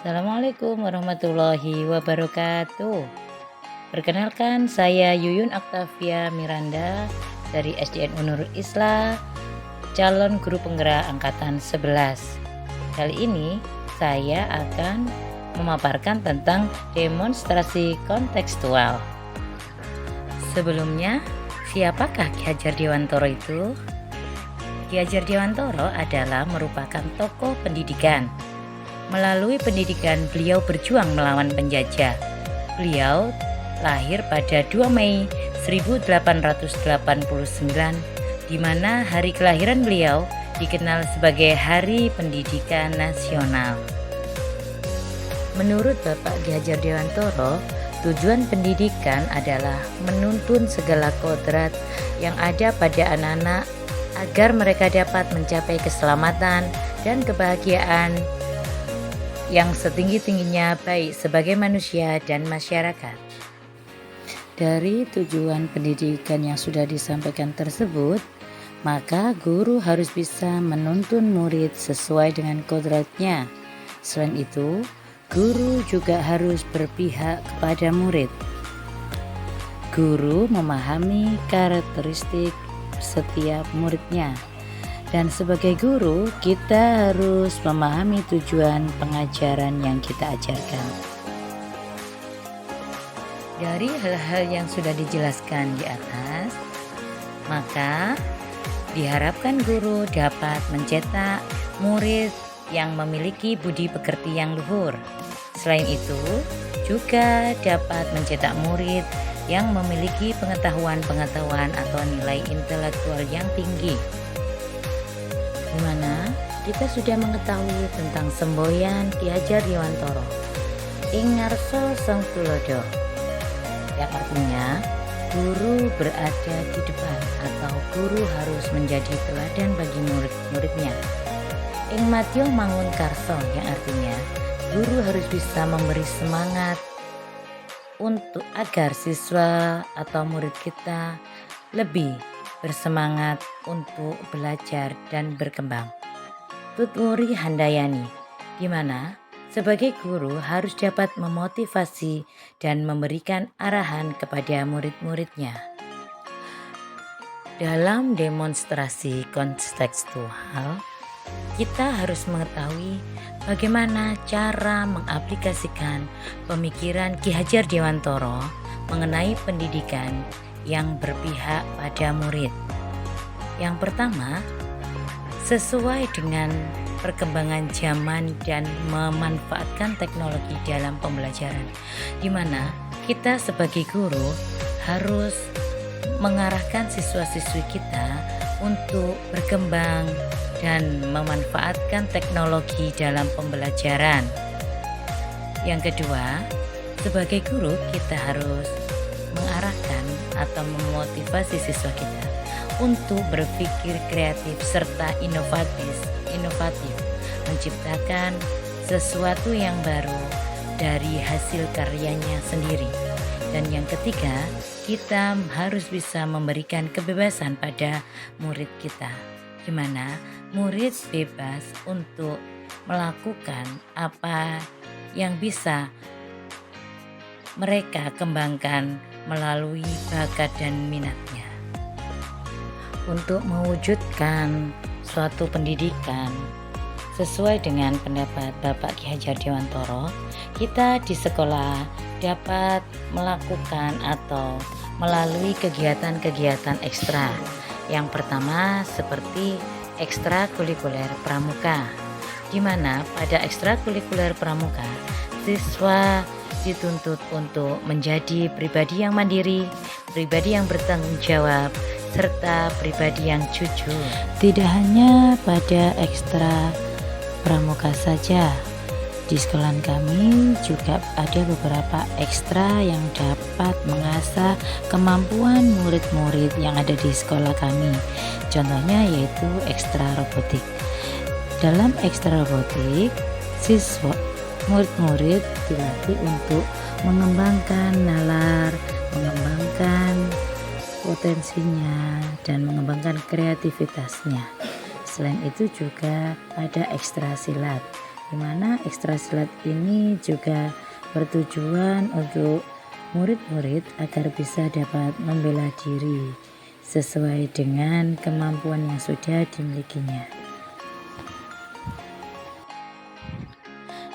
Assalamualaikum warahmatullahi wabarakatuh. Perkenalkan, saya Yuyun Aktavia Miranda dari SDN Nurul Islah, calon guru penggerak angkatan 11. Kali ini saya akan memaparkan tentang demonstrasi kontekstual. Sebelumnya, siapakah Ki Hajar Dewantoro itu? Ki Hajar Dewantoro adalah merupakan tokoh pendidikan. Melalui pendidikan, beliau berjuang melawan penjajah. Beliau lahir pada 2 Mei 1889, di mana hari kelahiran beliau dikenal sebagai Hari Pendidikan Nasional. Menurut Bapak Ki Hajar Dewantoro, tujuan pendidikan adalah menuntun segala kodrat yang ada pada anak-anak agar mereka dapat mencapai keselamatan dan kebahagiaan yang setinggi-tingginya baik sebagai manusia dan masyarakat. Dari tujuan pendidikan yang sudah disampaikan tersebut, maka guru harus bisa menuntun murid sesuai dengan kodratnya. Selain itu, guru juga harus berpihak kepada murid. Guru memahami karakteristik setiap muridnya. Dan sebagai guru, kita harus memahami tujuan pengajaran yang kita ajarkan. Dari hal-hal yang sudah dijelaskan di atas, maka diharapkan guru dapat mencetak murid yang memiliki budi pekerti yang luhur. Selain itu, juga dapat mencetak murid yang memiliki pengetahuan-pengetahuan atau nilai intelektual yang tinggi. Di mana kita sudah mengetahui tentang semboyan Ki Hajar Dewantoro ing ngarsa sang tulodo, yang artinya guru berada di depan atau guru harus menjadi teladan bagi murid-muridnya. Ing madya mangun karso, yang artinya guru harus bisa memberi semangat untuk agar siswa atau murid kita lebih bersemangat untuk belajar dan berkembang. Tutwuri Handayani, di mana sebagai guru harus dapat memotivasi dan memberikan arahan kepada murid-muridnya. Dalam demonstrasi kontekstual, kita harus mengetahui bagaimana cara mengaplikasikan pemikiran Ki Hajar Dewantoro mengenai pendidikan yang berpihak pada murid. Yang pertama, sesuai dengan perkembangan zaman dan memanfaatkan teknologi dalam pembelajaran, di mana kita sebagai guru harus mengarahkan siswa-siswi kita untuk berkembang dan memanfaatkan teknologi dalam pembelajaran. Yang kedua, sebagai guru kita harus mengarahkan atau memotivasi siswa kita untuk berpikir kreatif serta inovatif, menciptakan sesuatu yang baru dari hasil karyanya sendiri. Dan yang ketiga, kita harus bisa memberikan kebebasan pada murid kita, di mana murid bebas untuk melakukan apa yang bisa mereka kembangkan melalui bakat dan minatnya. Untuk mewujudkan suatu pendidikan sesuai dengan pendapat Bapak Ki Hajar Dewantoro, kita di sekolah dapat melakukan atau melalui kegiatan-kegiatan ekstra. Yang pertama seperti ekstrakurikuler pramuka, di mana pada ekstrakurikuler pramuka siswa dituntut untuk menjadi pribadi yang mandiri, pribadi yang bertanggung jawab, serta pribadi yang jujur. Tidak hanya pada ekstra pramuka saja, di sekolah kami juga ada beberapa ekstra yang dapat mengasah kemampuan murid-murid yang ada di sekolah kami. Contohnya yaitu ekstra robotik. Dalam ekstra robotik, murid-murid dilatih untuk mengembangkan nalar, mengembangkan potensinya, dan mengembangkan kreativitasnya. Selain itu juga ada ekstra silat, di mana ekstra silat ini juga bertujuan untuk murid-murid agar bisa dapat membela diri sesuai dengan kemampuan yang sudah dimilikinya.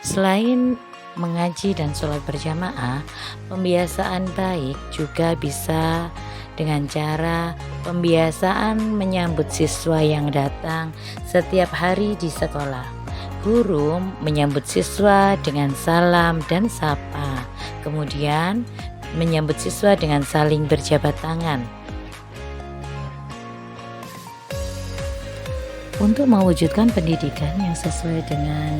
Selain mengaji dan sholat berjamaah, pembiasaan baik juga bisa dengan cara pembiasaan menyambut siswa yang datang setiap hari di sekolah. Guru menyambut siswa dengan salam dan sapa, kemudian menyambut siswa dengan saling berjabat tangan. Untuk mewujudkan pendidikan yang sesuai dengan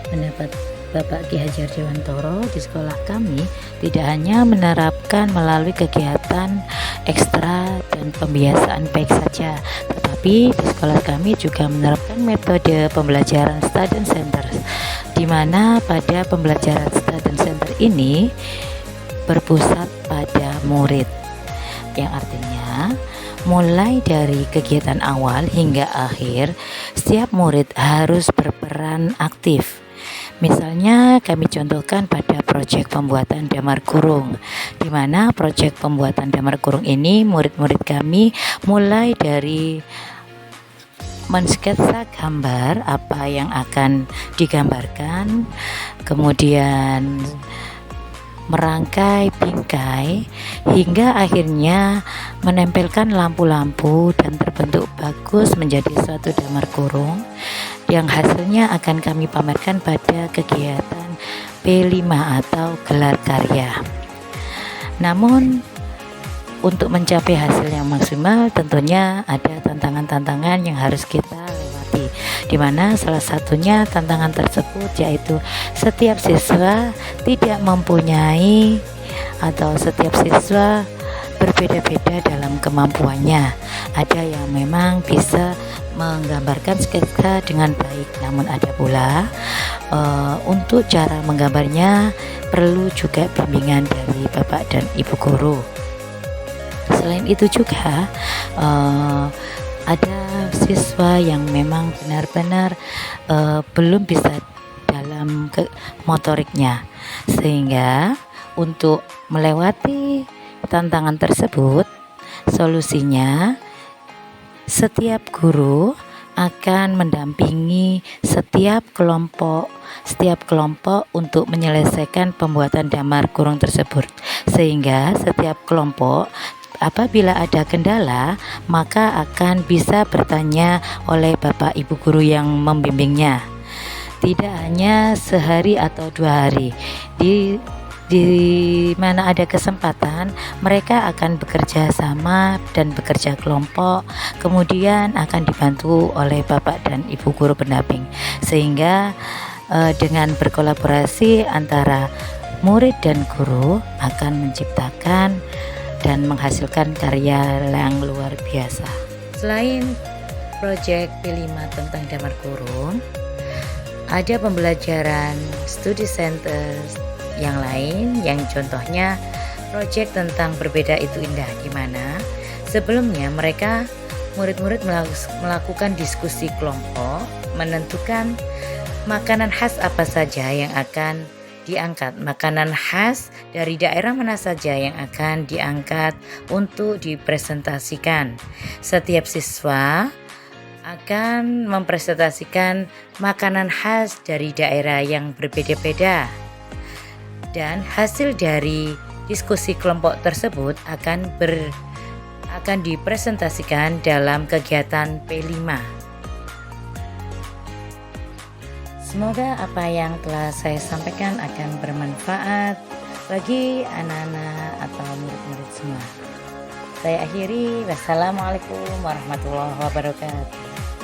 pendapat Bapak Ki Hajar Dewantoro, di sekolah kami tidak hanya menerapkan melalui kegiatan ekstra dan pembiasaan baik saja, tetapi di sekolah kami juga menerapkan metode pembelajaran student center, di mana pada pembelajaran student center ini berpusat pada murid, yang artinya mulai dari kegiatan awal hingga akhir setiap murid harus berperan aktif. Misalnya kami contohkan pada proyek pembuatan damar kurung, di mana proyek pembuatan damar kurung ini murid-murid kami mulai dari mensketsa gambar apa yang akan digambarkan, kemudian merangkai bingkai hingga akhirnya menempelkan lampu-lampu dan terbentuk bagus menjadi suatu damar kurung yang hasilnya akan kami pamerkan pada kegiatan P5 atau gelar karya. Namun untuk mencapai hasil yang maksimal tentunya ada tantangan-tantangan yang harus kita lewati, di mana salah satunya tantangan tersebut yaitu setiap siswa tidak mempunyai atau setiap siswa berbeda-beda dalam kemampuannya. Ada yang memang bisa menggambarkan sketsa dengan baik, namun ada pula untuk cara menggambarnya perlu juga bimbingan dari Bapak dan Ibu guru. Selain itu juga ada siswa yang memang benar-benar belum bisa dalam motoriknya, sehingga untuk melewati tantangan tersebut solusinya setiap guru akan mendampingi setiap kelompok untuk menyelesaikan pembuatan damar kurung tersebut, sehingga setiap kelompok apabila ada kendala maka akan bisa bertanya oleh Bapak Ibu guru yang membimbingnya. Tidak hanya sehari atau 2 hari, di mana ada kesempatan mereka akan bekerja sama dan bekerja kelompok, kemudian akan dibantu oleh Bapak dan Ibu guru pendamping, sehingga dengan berkolaborasi antara murid dan guru akan menciptakan dan menghasilkan karya yang luar biasa. Selain proyek P5 tentang damar kurung, ada pembelajaran studi center yang lain, yang contohnya proyek tentang berbeda itu indah, di mana sebelumnya mereka murid-murid melakukan diskusi kelompok, menentukan makanan khas apa saja yang akan diangkat, makanan khas dari daerah mana saja yang akan diangkat untuk dipresentasikan. Setiap siswa akan mempresentasikan makanan khas dari daerah yang berbeda-beda, dan hasil dari diskusi kelompok tersebut akan dipresentasikan dalam kegiatan P5. Semoga apa yang telah saya sampaikan akan bermanfaat bagi anak-anak atau murid-murid semua. Saya akhiri, wassalamualaikum warahmatullahi wabarakatuh.